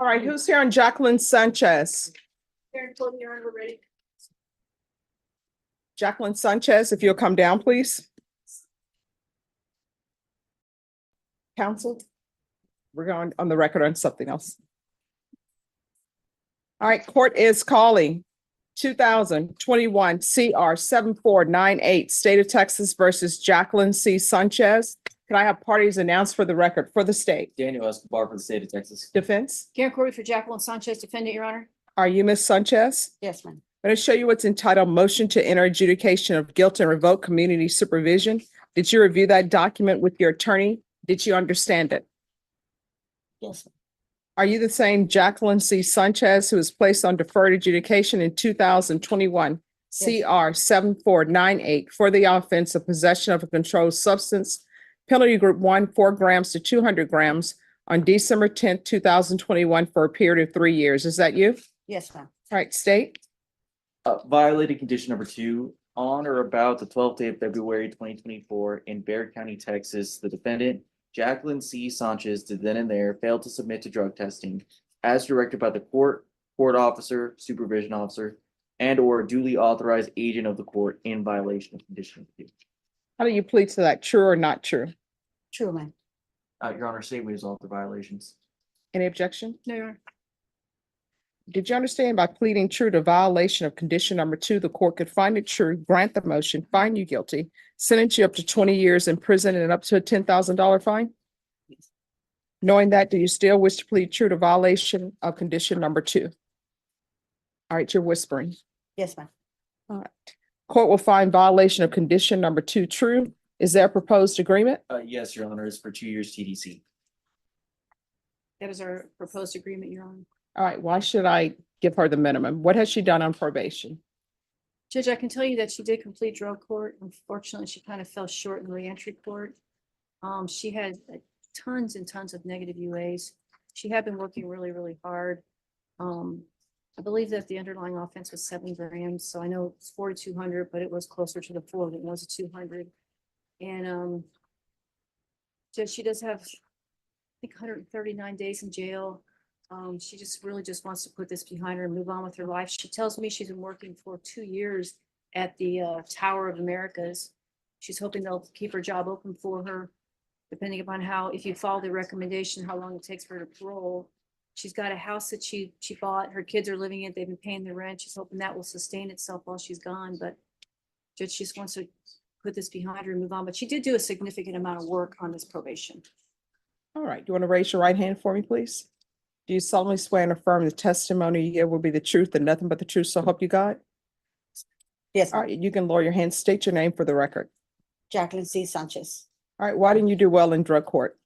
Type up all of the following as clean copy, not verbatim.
right, who's here on Jacqueline Sanchez? We're ready. Jacqueline Sanchez, if you'll come down, please. Counsel, we're going on the record on something else. All right, court is calling 2021 CR 7498, State of Texas versus Jacqueline C. Sanchez. Can I have parties announced for the record for the state? Daniel Escobar for the state of Texas. Defense, Karen Corby for Jacqueline Sanchez, defendant, Your Honor. are you Ms. Sanchez? Yes, ma'am. I'm going to show you what's entitled Motion to Enter Adjudication of Guilt and Revoke Community Supervision. Did you review that document with your attorney? Did you understand it? Yes, ma'am. Are you the same Jacqueline C. Sanchez who was placed on deferred adjudication in 2021 CR 7498 for the offense of possession of a controlled substance, penalty group 1, 4 grams to 200 grams on December 10th, 2021 for a period of 3 years? Is that you? Yes, ma'am. All right, state. Violated condition number 2, on or about the 12th day of February 2024 in Bexar County, Texas, the defendant, Jacqueline C. Sanchez, did then and there fail to submit to drug testing as directed by the court officer, supervision officer, and or duly authorized agent of the court in violation of condition number 2. How do you plead to that? True or not true? True, ma'am. Your Honor, state we resolve the violations. Any objection? No, Your Honor. Did you understand by pleading true to violation of condition number 2, the court could find it true, grant the motion, find you guilty, sentence you up to 20 years in prison and up to a $10,000 fine? Yes. Knowing that, do you still wish to plead true to violation of condition number 2? All right, you're whispering. Yes, ma'am. All right. Court will find violation of condition number 2 true. Is there a proposed agreement? Yes, Your Honor, it's for 2 years TDC. That is our proposed agreement, Your Honor. All right, why should I give her the minimum? What has she done on probation? Judge, I can tell you that she did complete drug court. Unfortunately, she kind of fell short in reentry court. She had tons and tons of negative UAs. She had been working really, really hard. I believe that the underlying offense was 7 grams. So I know it's 4,200, but it was closer to the 4 than it was a 200. And Judge, she does have, I think, 139 days in jail. She just really just wants to put this behind her and move on with her life. She tells me she's been working for 2 years at the Tower of Americas. She's hoping they'll keep her job open for her, depending upon how, if you follow the recommendation, how long it takes for her to parole. She's got a house that she bought. Her kids are living in it. They've been paying the rent. She's hoping that will sustain itself while she's gone. But Judge, she just wants to put this behind her and move on. But she did do a significant amount of work on this probation. All right, do you want to raise your right hand for me, please? Do you solemnly swear and affirm the testimony you give will be the truth and nothing but the truth, so help you God? Yes, All right, you can lower your hand. State your name for the record. Jacqueline C. Sanchez. All right, why didn't you do well in drug court?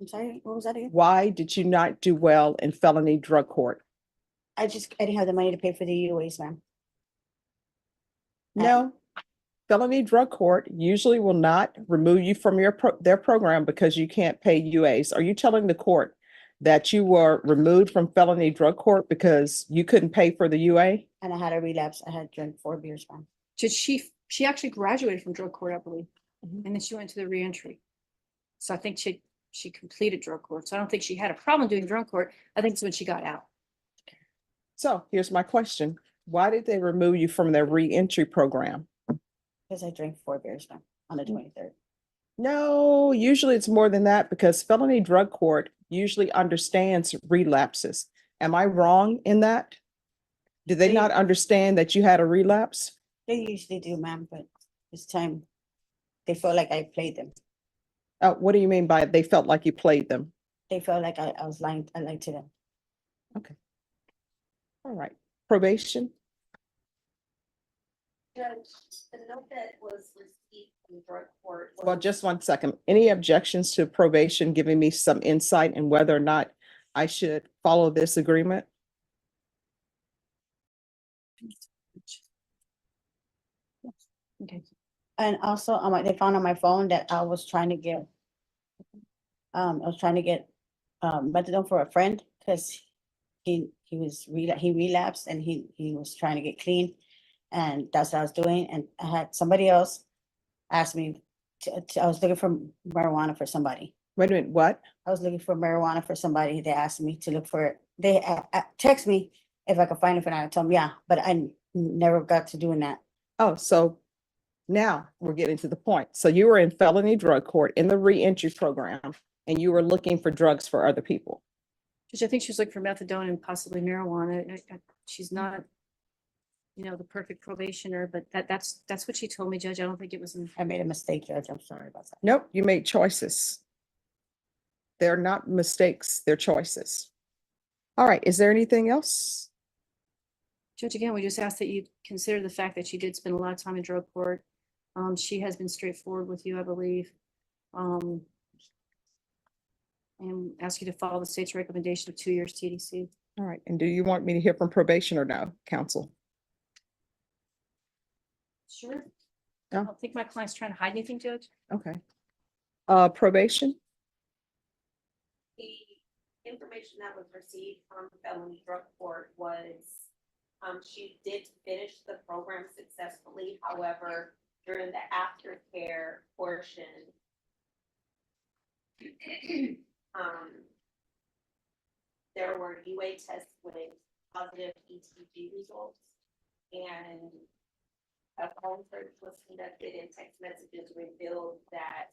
I'm sorry, what was that again? Why did you not do well in felony drug court? I didn't have the money to pay for the UAs, ma'am. No, felony drug court usually will not remove you from their program because you can't pay UAs. Are you telling the court that you were removed from felony drug court because you couldn't pay for the UA? And I had a relapse. I had drank 4 beers, ma'am. She actually graduated from drug court, I believe, and then she went to the reentry. So I think she completed drug court. So I don't think she had a problem doing drug court. I think it's when she got out. So here's my question. Why did they remove you from their reentry program? Because I drank 4 beers, ma'am, on the 23rd. No, usually it's more than that because felony drug court usually understands relapses. Am I wrong in that? Did they not understand that you had a relapse? They usually do, ma'am, but this time they felt like I played them. What do you mean by they felt like you played them? They felt like I was lying. I lied to them. Okay. All right. Probation? Judge, the note that was received from drug court. Well, just 1 second. Any objections to probation giving me some insight in whether or not I should follow this agreement? Okay. And also, they found on my phone that I was trying to get, methadone for a friend because he relapsed and he was trying to get clean, and that's what I was doing. And I had somebody else ask me I was looking for marijuana for somebody, Wait a minute, what? I was looking for marijuana for somebody. They asked me to look for it. They text me if I could find it for now. I told them, yeah, but I never got to doing that. Oh, so now we're getting to the point. So you were in felony drug court in the reentry program and you were looking for drugs for other people. Judge, I think she was looking for methadone and possibly marijuana. She's not, the perfect probationer, but that's what she told me, Judge. I don't think it was in. I made a mistake, Judge. I'm sorry about that. Nope, you made choices. They're not mistakes, they're choices. All right, is there anything else? Judge, again, we just ask that you consider the fact that she did spend a lot of time in drug court. She has been straightforward with you, I believe. And ask you to follow the state's recommendation of 2 years TDC. All right, and do you want me to hear from probation or no, counsel? Sure. I No. don't think my client's trying to hide anything, Judge. Okay. Probation? The information that was received from felony drug court was, she did finish the program successfully. However, during the aftercare portion, there were UA tests with positive ETG results, and a phone search was conducted and text messages revealed that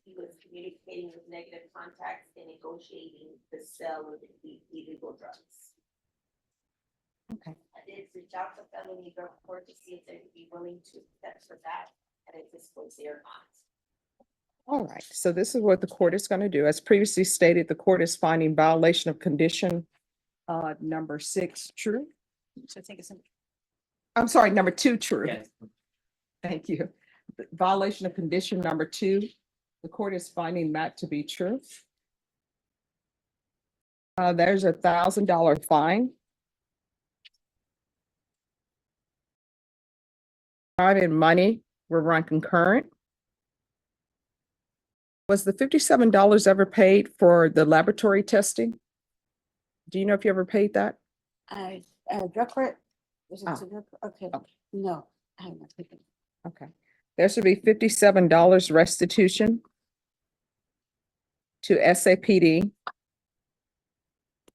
he was communicating with negative contacts and negotiating the sale of illegal drugs. Okay. I did reach out to felony drug court to see if they would be willing to accept for that, and at this point they are not. All right, so this is what the court is going to do. As previously stated, the court is finding violation of condition number 6 true. So I think it's in. I'm sorry, number 2 true. Yes. Thank you. Violation of condition number 2. The court is finding that to be true. There's a $1,000 fine. Time and money were run concurrent. Was the $57 ever paid for the laboratory testing? Do you know if you ever paid that? Drug court? Was it Ah. to drug court? Okay, Okay. no, I have not taken. Okay. There should be $57 restitution to SAPD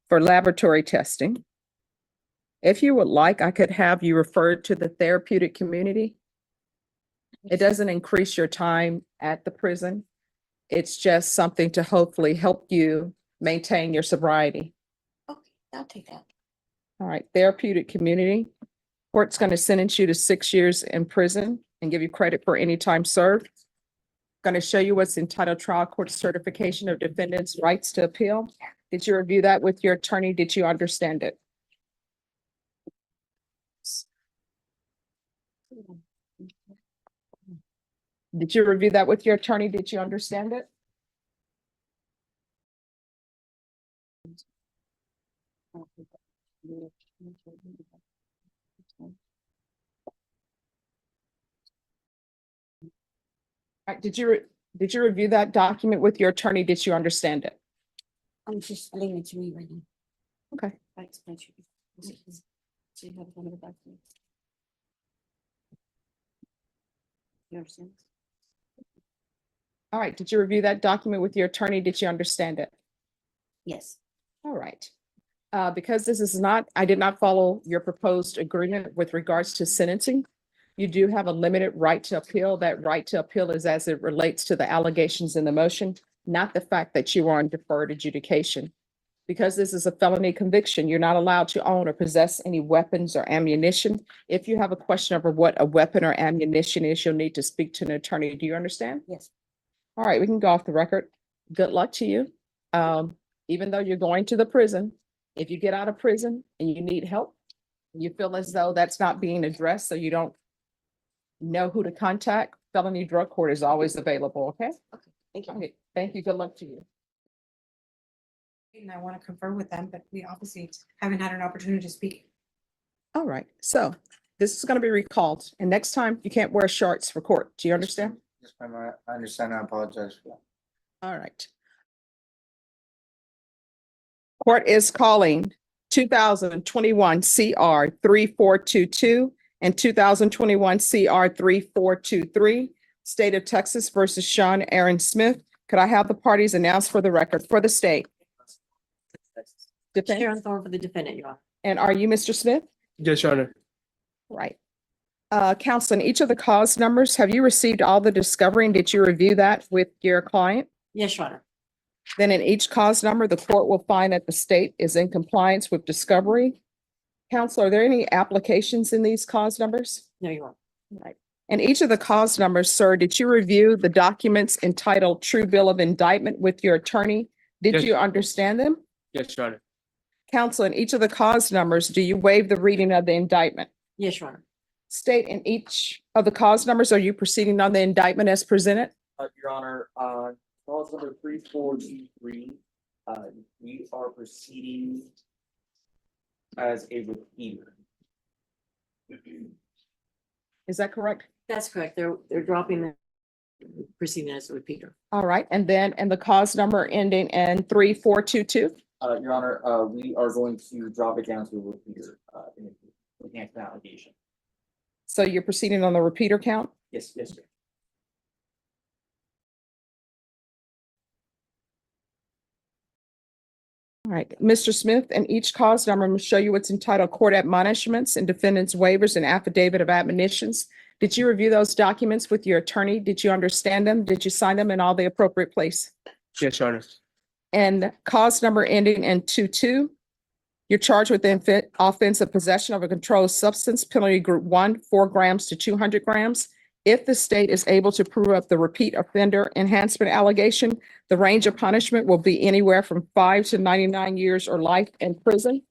for laboratory testing. If you would like, I could have you referred to the therapeutic community. It doesn't increase your time at the prison. It's just something to hopefully help you maintain your sobriety. Okay, I'll take that. All right, therapeutic community. Court's going to sentence you to 6 years in prison and give you credit for any time served. Going to show you what's entitled trial court certification of defendants' rights to appeal. Did you review that with your attorney? Did you understand it? Did you review that with your attorney? Did you understand it? All right, did you review that document with your attorney? Did you understand it? I'm just leaving it to me right now. Okay. I explained to you. So you have one of the documents. You understand? All right, did you review that document with your attorney? Did you understand it? Yes. All right. Because this is not, I did not follow your proposed agreement with regards to sentencing. You do have a limited right to appeal. That right to appeal is as it relates to the allegations in the motion, not the fact that you are on deferred adjudication. Because this is a felony conviction, you're not allowed to own or possess any weapons or ammunition. If you have a question over what a weapon or ammunition is, you'll need to speak to an attorney. Do you understand? Yes. All right, we can go off the record. Good luck to you. Even though you're going to the prison, if you get out of prison and you need help, you feel as though that's not being addressed, so you don't know who to contact, felony drug court is always available, okay? Thank you. Okay, thank you. Good luck to you. And I want to confirm with them, but we obviously haven't had an opportunity to speak. All right, so this is going to be recalled, and next time you can't wear shorts for court. Do you understand? Yes, ma'am, I understand. I apologize for that. All right. Court is calling 2021 CR 3422 and 2021 CR 3423, State of Texas versus Sean Aaron Smith, Could I have the parties announced for the record for the state? Defense, Sharon Thorne for the defendant, Your Honor. and are you Mr. Smith? Yes, Your Honor. Right. Counsel, in each of the cause numbers, have you received all the discovery and did you review that with your client? Yes, Your Honor. Then in each cause number, the court will find that the state is in compliance with discovery. Counsel, are there any applications in these cause numbers? No, Your Honor. Right. And each of the cause numbers, sir, did you review the documents entitled True Bill of Indictment with your attorney? Did Yes. you understand them? Yes, Your Honor. Counsel, in each of the cause numbers, do you waive the reading of the indictment? Yes, Your Honor. State, in each of the cause numbers, are you proceeding on the indictment as presented? Your Honor, clause number 3423, we are proceeding as a repeater. Is that correct? That's correct. They're dropping the proceeding as a repeater. All right, and then, and the cause number ending in 3422? Your Honor, we are going to drop it down to a repeater, in enhanced allegation. So you're proceeding on the repeater count? Yes, yes, sir. All right, Mr. Smith, and each cause number, I'm going to show you what's entitled Court Admonishments and Defendants Waivers and Affidavit of Admonitions. Did you review those documents with your attorney? Did you understand them? Did you sign them in all the appropriate place? Yes, Your Honor. And cause number ending in 22, you're charged with the offense of possession of a controlled substance, penalty group 1, 4 grams to 200 grams. If the state is able to prove up the repeat offender enhancement allegation, the range of punishment will be anywhere from 5 to 99 years or life in prison.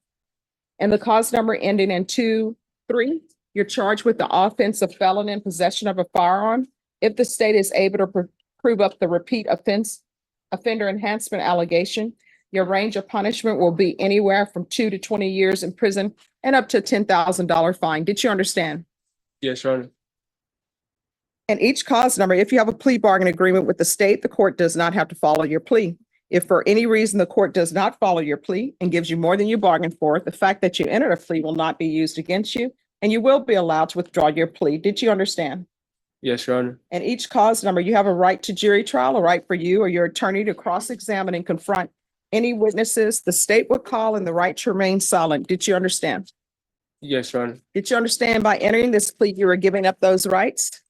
And the cause number ending in 23, you're charged with the offense of felon in possession of a firearm. If the state is able to prove up the repeat offender enhancement allegation, your range of punishment will be anywhere from 2 to 20 years in prison and up to a $10,000 fine. Did you understand? Yes, Your Honor. And each cause number, if you have a plea bargain agreement with the state, the court does not have to follow your plea. If for any reason the court does not follow your plea and gives you more than you bargained for, the fact that you entered a plea will not be used against you, and you will be allowed to withdraw your plea. Did you understand? Yes, Your Honor. And each cause number, you have a right to jury trial, a right for you or your attorney to cross-examine and confront any witnesses the state would call, and the right to remain silent. Did you understand? Yes, Your Honor. Did you understand by entering this plea, you were giving up those rights?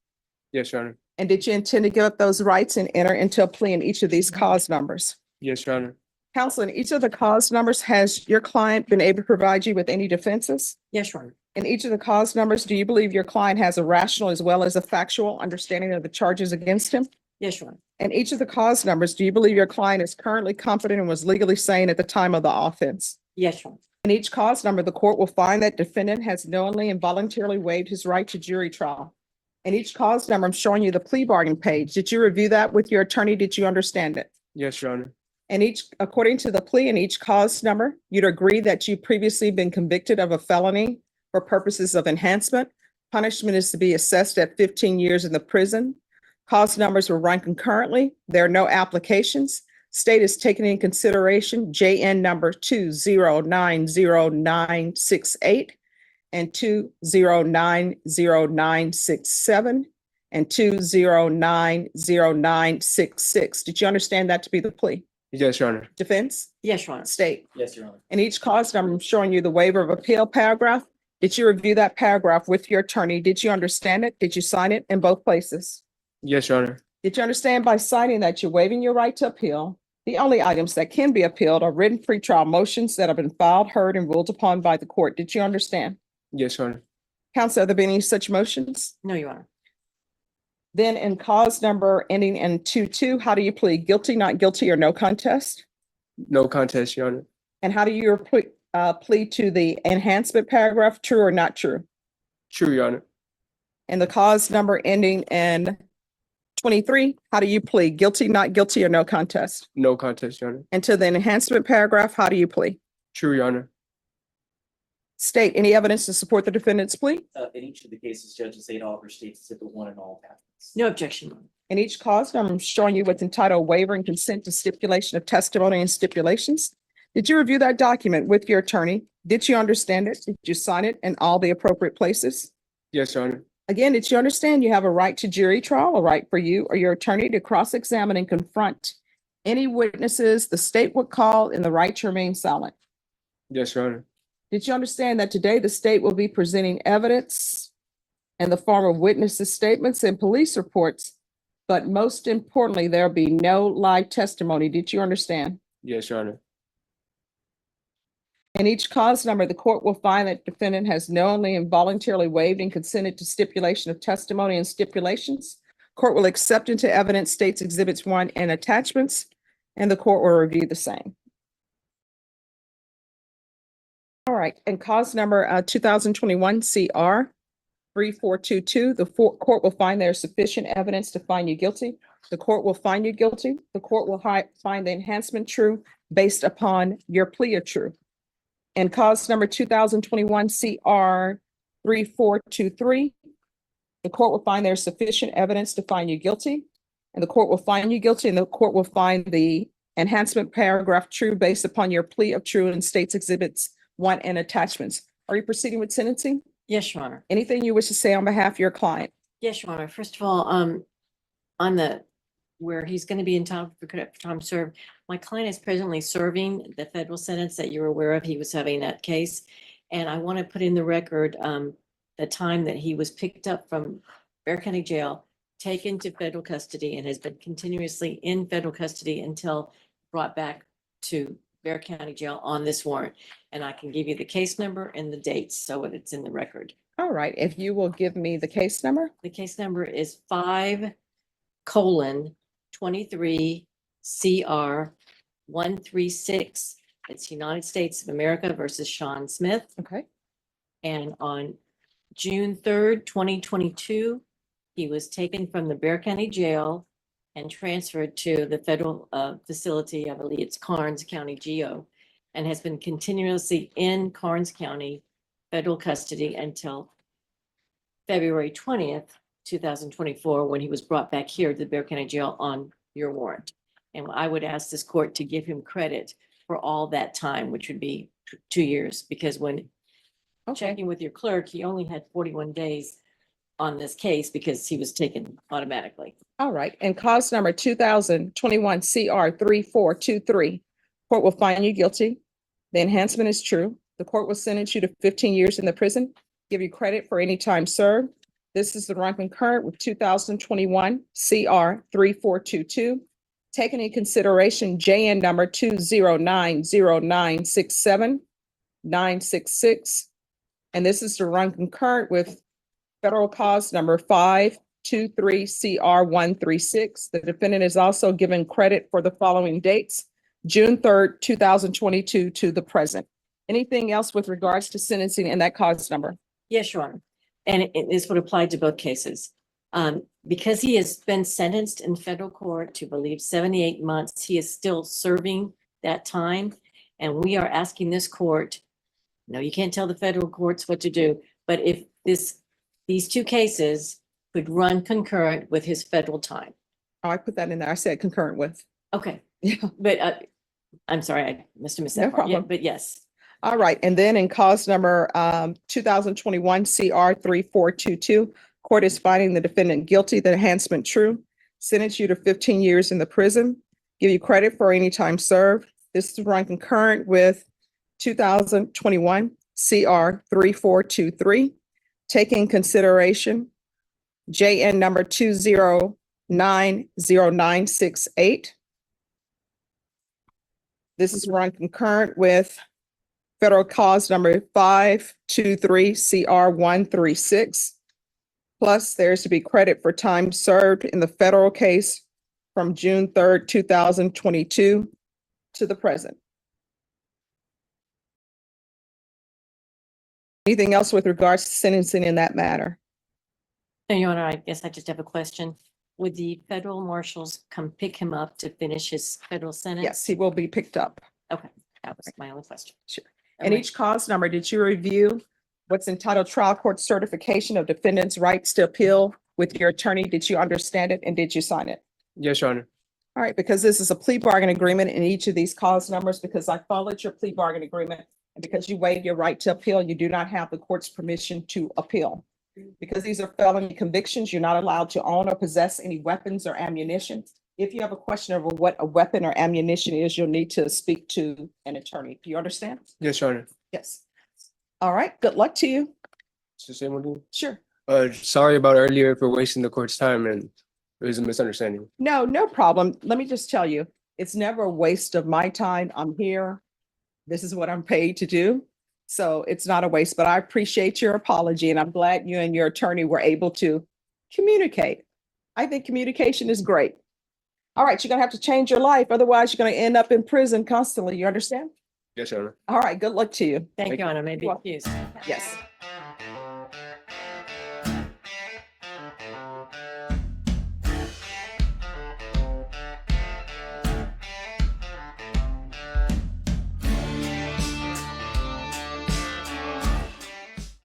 Yes, Your Honor. And did you intend to give up those rights and enter into a plea in each of these cause numbers? Yes, Your Honor. Counsel, in each of the cause numbers, has your client been able to provide you with any defenses? Yes, Your Honor. In each of the cause numbers, do you believe your client has a rational as well as a factual understanding of the charges against him? Yes, Your Honor. In each of the cause numbers, do you believe your client is currently competent and was legally sane at the time of the offense? Yes, Your Honor. In each cause number, the court will find that defendant has knowingly and voluntarily waived his right to jury trial. In each cause number, I'm showing you the plea bargain page. Did you review that with your attorney? Did you understand it? Yes, Your Honor. And according to the plea in each cause number, you'd agree that you previously been convicted of a felony for purposes of enhancement. Punishment is to be assessed at 15 years in the prison. Cause numbers will run concurrently. There are no applications. State is taken in consideration JN number 2090968 and 2090967 and 2090966. Did you understand that to be the plea? Yes, Your Honor. Defense? Yes, Your Honor. State. Yes, Your Honor. In each cause number, I'm showing you the waiver of appeal paragraph. Did you review that paragraph with your attorney? Did you understand it? Did you sign it in both places? Yes, Your Honor. Did you understand by signing that you're waiving your right to appeal? The only items that can be appealed are written pretrial motions that have been filed, heard, and ruled upon by the court. Did you understand? Yes, Your Honor. Counsel, have there been any such motions? No, Your Honor. Then in cause number ending in 22, how do you plead? Guilty, not guilty, or no contest? No contest, Your Honor. And how do you plead to the enhancement paragraph, true or not true? True, Your Honor. And the cause number ending in 23, how do you plead? Guilty, not guilty, or no contest? No contest, Your Honor. And to the enhancement paragraph, how do you plead? True, Your Honor. State any evidence to support the defendant's plea? In each of the cases, Judge Zadoff states that the one and all happens. No objection, Your Honor. In each cause number, I'm showing you what's entitled waiver and consent to stipulation of testimony and stipulations. Did you review that document with your attorney? Did you understand it? Did you sign it in all the appropriate places? Yes, Your Honor. Again, did you understand you have a right to jury trial, a right for you or your attorney to cross-examine and confront Any witnesses the state would call in the right to remain silent? Yes, Your Honor. Did you understand that today the state will be presenting evidence in the form of witnesses' statements and police reports? But most importantly, there'll be no live testimony. Did you understand? Yes, Your Honor. In each cause number, the court will find that defendant has knowingly and voluntarily waived and consented to stipulation of testimony and stipulations. Court will accept into evidence states exhibits 1 and attachments, and the court will review the same. All right, and cause number 2021 CR 3422, the court will find there is sufficient evidence to find you guilty. The court will find you guilty. The court will find the enhancement true based upon your plea of true. And cause number 2021 CR 3423, the court will find there's sufficient evidence to find you guilty. And the court will find you guilty, and the court will find the enhancement paragraph true based upon your plea of true and states exhibits 1 and attachments. Are you proceeding with sentencing? Yes, Your Honor. Anything you wish to say on behalf of your client? Yes, Your Honor. First of all, on the, where he's going to be entitled for time served, my client is presently serving the federal sentence that you're aware of. He was having that case. And I want to put in the record, the time that he was picked up from Bexar County Jail, taken to federal custody, and has been continuously in federal custody until brought back to Bexar County Jail on this warrant. And I can give you the case number and the dates, so it's in the record. All right, if you will give me the case number. The case number is 5:23 CR 136. It's United States of America versus Sean Smith. Okay. And on June 3rd, 2022, he was taken from the Bexar County Jail and transferred to the federal facility, I believe it's Karnes County GO, and has been continuously in Karnes County federal custody until February 20th, 2024, when he was brought back here to the Bexar County Jail on your warrant. And I would ask this court to give him credit for all that time, which would be 2 years, because when checking with your clerk, he only had 41 days on this case because he was taken automatically. All right, and cause number 2021 CR 3423, court will find you guilty. The enhancement is true. The court will sentence you to 15 years in the prison, give you credit for any time served. This is the run concurrent with 2021 CR 3422. Taken in consideration JN number 2090967-966. And this is to run concurrent with federal cause number 523 CR 136. The defendant is also given credit for the following dates: June 3rd, 2022 to the present. Anything else with regards to sentencing in that cause number? Yes, Your Honor. And this would apply to both cases. Because he has been sentenced in federal court to, believe, 78 months, he is still serving that time. And we are asking this court, no, you can't tell the federal courts what to do, but if these two cases could run concurrent with his federal time. Oh, I put that in there. I said concurrent with. Okay, Yeah. but I'm sorry, I must have missed No that part. Yeah, problem. but yes. All right, and then in cause number 2021 CR 3422, court is finding the defendant guilty, the enhancement true, sentence you to 15 years in the prison, give you credit for any time served. This is run concurrent with 2021 CR 3423, taking consideration JN number 2090968. This is run concurrent with federal cause number 523 CR 136. Plus, there's to be credit for time served in the federal case from June 3rd, 2022 to the present. Anything else with regards to sentencing in that matter? And Your Honor, I guess I just have a question. Would the federal marshals come pick him up to finish his federal sentence? Yes, he will be picked up. Okay, that was my only question. Sure. All And right. each cause number, did you review what's entitled trial court certification of defendant's rights to appeal with your attorney? Did you understand it and did you sign it? Yes, Your Honor. All right, because this is a plea bargain agreement in each of these cause numbers, because I followed your plea bargain agreement, and because you waived your right to appeal, you do not have the court's permission to appeal. Because these are felony convictions, you're not allowed to own or possess any weapons or ammunition. If you have a question over what a weapon or ammunition is, you'll need to speak to an attorney. Do you understand? Yes, Your Honor. Yes. All right, good luck to you. It's the same one. Sure. Sorry about earlier for wasting the court's time, and it was a misunderstanding. No, no problem. Let me just tell you, it's never a waste of my time. I'm here. This is what I'm paid to do. So it's not a waste, but I appreciate your apology and I'm glad you and your attorney were able to communicate. I think communication is great. All right, you're gonna have to change your life. Otherwise, you're gonna end up in prison constantly. You understand? Yes, Your Honor. All right, good luck to you. Thank you, Honor. Maybe Well- excused. Yes.